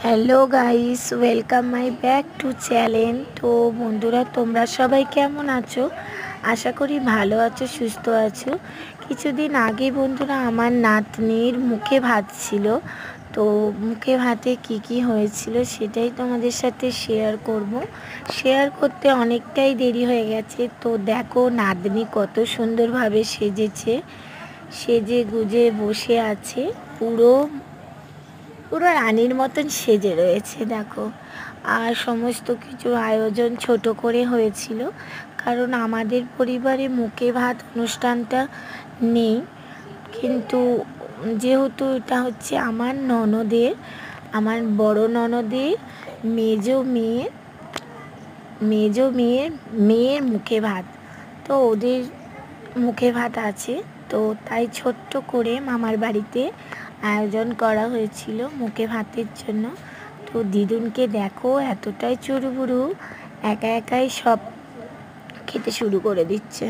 Hello guys, welcome my back to channel. তো বন্ধুরা, তোমরা সবাই কেমন আছো? আশা করি ভালো আছো, সুস্থ আছো। কিছুদিন আগে বন্ধুরা আমার নাতনির মুখে ভাত ছিল। তো মুখে ভাতে কি হয়েছিল সেটাই তোমাদের সাথে শেয়ার করতে অনেকটাই দেরি হয়ে গেছে। তো দেখো নাতনি কত সুন্দরভাবে সেজে গুজে বসে আছে। পুরো পুরো রানীর মতন সেজে রয়েছে দেখো। আর সমস্ত কিছু আয়োজন ছোট করে হয়েছিল, কারণ আমাদের পরিবারে মুখে ভাত অনুষ্ঠানটা নেই। কিন্তু যেহেতু এটা হচ্ছে আমার বড় ননদের মেজো মেয়ের মুখে ভাত, তো ওদের মুখে ভাত আছে। তো তাই ছোট্ট করে মামার বাড়িতে আয়োজন করা হয়েছিল মুখে ভাতের জন্য। তো দিদুনকে দেখো এতটাই চুরুবুরু, একা একাই সব খেতে শুরু করে দিচ্ছে।